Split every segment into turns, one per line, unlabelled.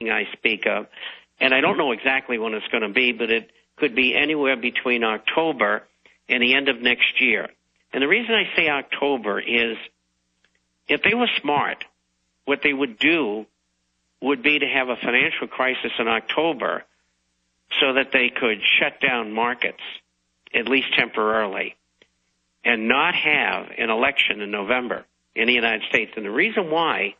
I speak of, and I don't know exactly when it's going to be, but it could be anywhere between October and the end of next year. And the reason I say October is if they were smart, what they would do would be to have a financial crisis in October so that they could shut down markets, at least temporarily, and not have an election in November in the United States. And the reason why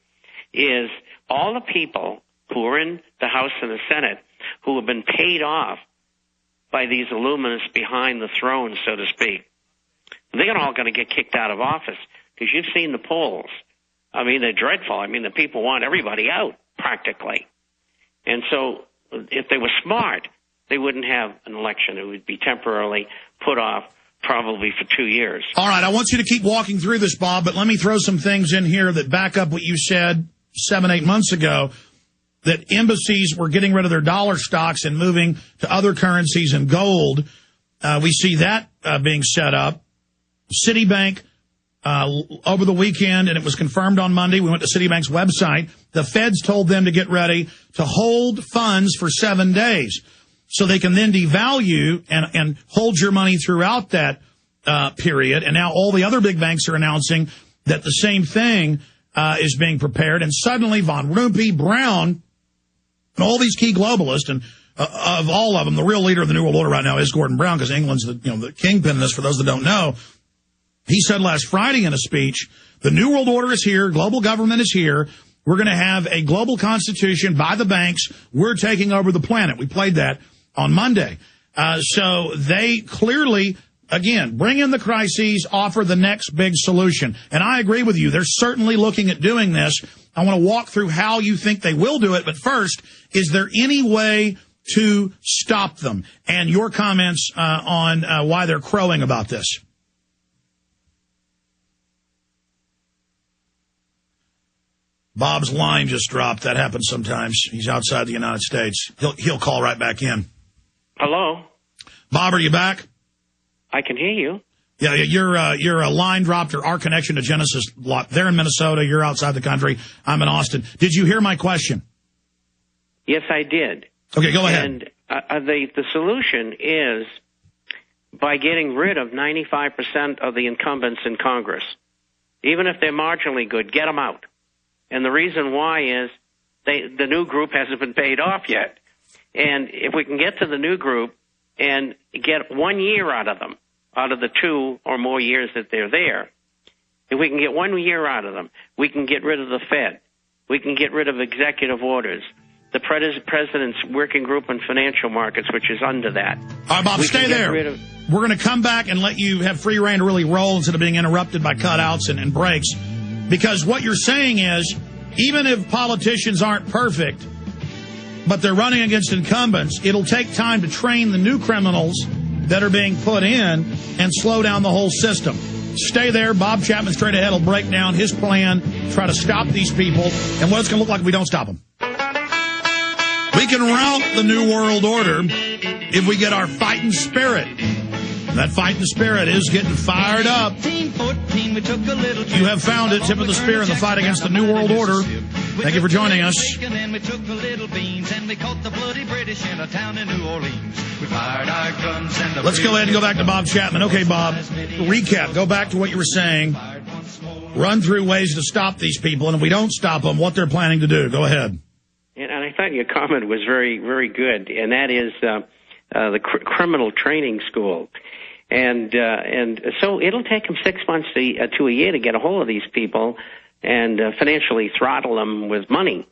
is all the people who are in the House and the Senate who have been paid off by these illuminists behind the throne, so to speak, they're all going to get kicked out of office because you've seen the polls. I mean, they're dreadful. I mean, the people want everybody out, practically. And so if they were smart, they wouldn't have an election. It would be temporarily put off probably for 2 years.
All right, I want you to keep walking through this, Bob, but let me throw some things in here that back up what you said 7-8 months ago, that embassies were getting rid of their dollar stocks and moving to other currencies and gold. We see that being set up. Citibank, over the weekend, and it was confirmed on Monday, we went to Citibank's website, the feds told them to get ready to hold funds for 7 days so they can then devalue and hold your money throughout that period. And now all the other big banks are announcing that the same thing is being prepared. And suddenly Von Rompuy, Brown, and all these key globalists, and of all of them, the real leader of the New World Order right now is Gordon Brown, because England's the kingpin in this, for those that don't know. He said last Friday in a speech, the New World Order is here, global government is here, we're going to have a global constitution by the banks, we're taking over the planet. We played that on Monday. So they clearly, again, bring in the crises, offer the next big solution. And I agree with you, they're certainly looking at doing this. I want to walk through how you think they will do it, but first, is there any way to stop them? And your comments on why they're crowing about this. Bob's line just dropped. That happens sometimes. He's outside the United States. He'll call right back in.
Hello?
Bob, are you back?
I can hear you.
Yeah, you're a line dropped, or our connection to Genesis blocked. They're in Minnesota. You're outside the country. I'm in Austin. Did you hear my question?
Yes, I did.
Okay, go ahead.
And the solution is by getting rid of 95% of the incumbents in Congress. Even if they're marginally good, get them out. And the reason why is the new group hasn't been paid off yet. And if we can get to the new group and get 1 year out of them, out of the 2 or more years that they're there, if we can get 1 year out of them, we can get rid of the Fed. We can get rid of executive orders. The President's Working Group on Financial Markets, which is under that.
All right, Bob, stay there. We're going to come back and let you have free reign to really roll instead of being interrupted by cutouts and breaks. Because what you're saying is, even if politicians aren't perfect, but they're running against incumbents, it'll take time to train the new criminals that are being put in and slow down the whole system. Stay there. Bob Chapman straight ahead will break down his plan, try to stop these people, and what it's going to look like if we don't stop them. We can rout the New World Order if we get our fighting spirit. That fighting spirit is getting fired up. You have found it, tip of the spear in the fight against the New World Order. Thank you for joining us. Let's go ahead and go back to Bob Chapman. Okay, Bob, recap. Go back to what you were saying. Run through ways to stop these people, and if we don't stop them, what they're planning to do. Go ahead.
And I thought your comment was very, very good, and that is the criminal training school. And so it'll take them 6 months to a year to get a hold of these people and financially throttle them with money.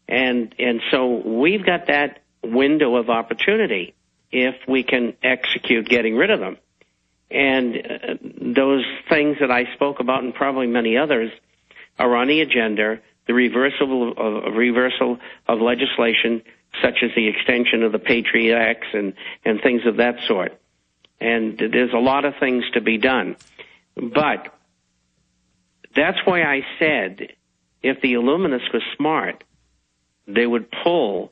And so we've got that window of opportunity if we can execute getting rid of them. And those things that I spoke about, and probably many others, are on the agenda. The reversal of legislation, such as the extension of the Patriot Acts and things of that sort. And there's a lot of things to be done. But that's why I said if the Illuminists were smart, they would pull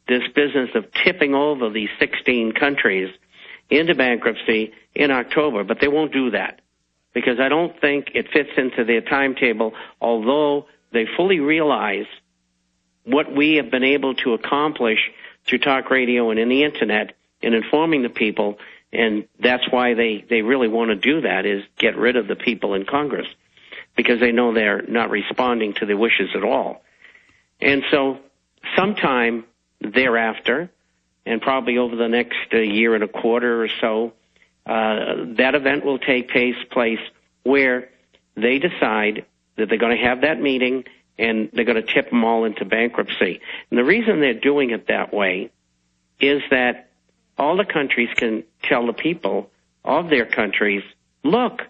this business of tipping over these 16 countries into bankruptcy in October. But they won't do that because I don't think it fits into their timetable, although they fully realize what we have been able to accomplish through talk radio and in the Internet in informing the people, and that's why they really want to do that, is get rid of the people in Congress, because they know they're not responding to their wishes at all. And so sometime thereafter, and probably over the next year and a quarter or so, that event will take place where they decide that they're going to have that meeting and they're going to tip them all into bankruptcy. And the reason they're doing it that way is that all the countries can tell the people of their countries, look,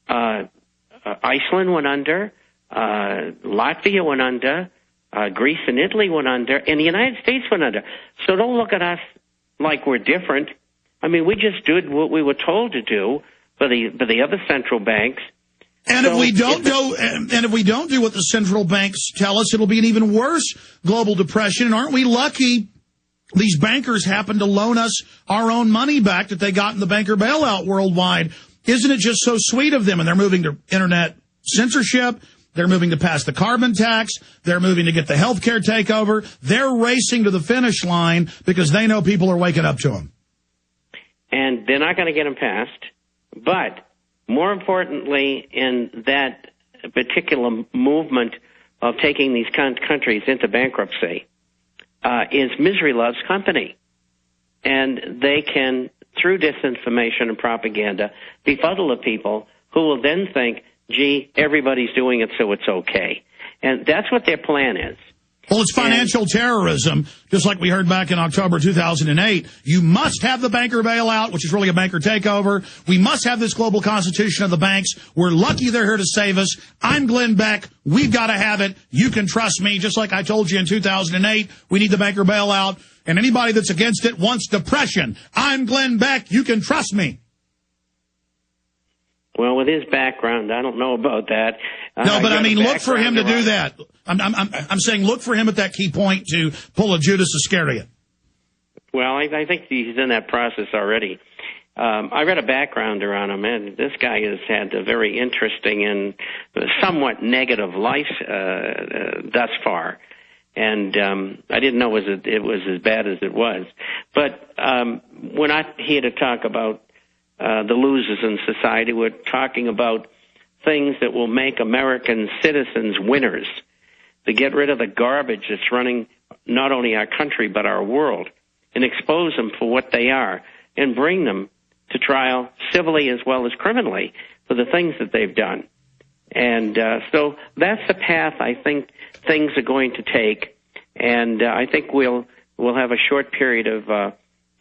Iceland went under, Latvia went under, Greece and Italy went under, and the United States went under. So don't look at us like we're different. I mean, we just did what we were told to do by the other central banks.
And if we don't do what the central banks tell us, it'll be an even worse global depression. And aren't we lucky these bankers happen to loan us our own money back that they got in the banker bailout worldwide? Isn't it just so sweet of them? And they're moving to internet censorship. They're moving to pass the carbon tax. They're moving to get the health care takeover. They're racing to the finish line because they know people are waking up to them.
And they're not going to get them passed. But more importantly, in that particular movement of taking these countries into bankruptcy is misery loves company. And they can, through disinformation and propaganda, befuddle the people who will then think, gee, everybody's doing it, so it's okay. And that's what their plan is.
Well, it's financial terrorism, just like we heard back in October 2008. You must have the banker bailout, which is really a banker takeover. We must have this global constitution of the banks. We're lucky they're here to save us. I'm Glenn Beck. We've got to have it. You can trust me. Just like I told you in 2008, we need the banker bailout. And anybody that's against it wants depression. I'm Glenn Beck. You can trust me.
Well, with his background, I don't know about that.
No, but I mean, look for him to do that. I'm saying look for him at that key point to pull a Judas Iscariot.
Well, I think he's in that process already. I read a backgrounder on him, and this guy has had a very interesting and somewhat negative life thus far. And I didn't know it was as bad as it was. But we're not here to talk about the losers in society. We're talking about things that will make American citizens winners, to get rid of the garbage that's running not only our country but our world, and expose them for what they are, and bring them to trial civilly as well as criminally for the things that they've done. And so that's the path I think things are going to take, and I think we'll have a short period of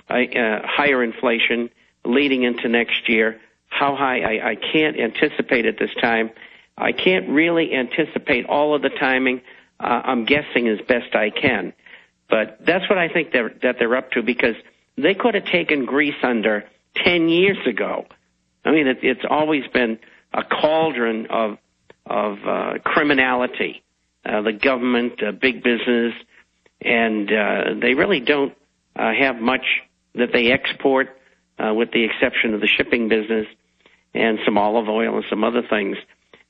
higher inflation leading into next year. How high, I can't anticipate at this time. I can't really anticipate all of the timing. I'm guessing as best I can. But that's what I think that they're up to, because they could have taken Greece under 10 years ago. I mean, it's always been a cauldron of criminality, the government, big business, and they really don't have much that they export, with the exception of the shipping business and some olive oil and some other things.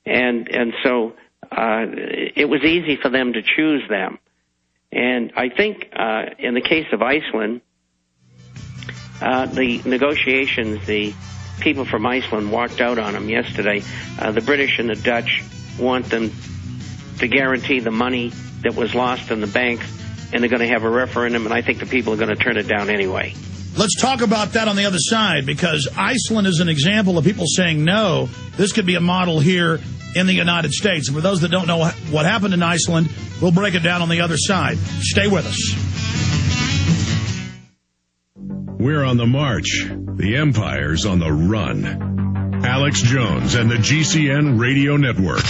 And so it was easy for them to choose them. And I think in the case of Iceland, the negotiations, the people from Iceland walked out on them yesterday. The British and the Dutch want them to guarantee the money that was lost in the banks, and they're going to have a referendum, and I think the people are going to turn it down anyway.
Let's talk about that on the other side, because Iceland is an example of people saying no. This could be a model here in the United States. And for those that don't know what happened in Iceland, we'll break it down on the other side. Stay with us.
We're on the march. The empire's on the run. Alex Jones and the GCN Radio Network.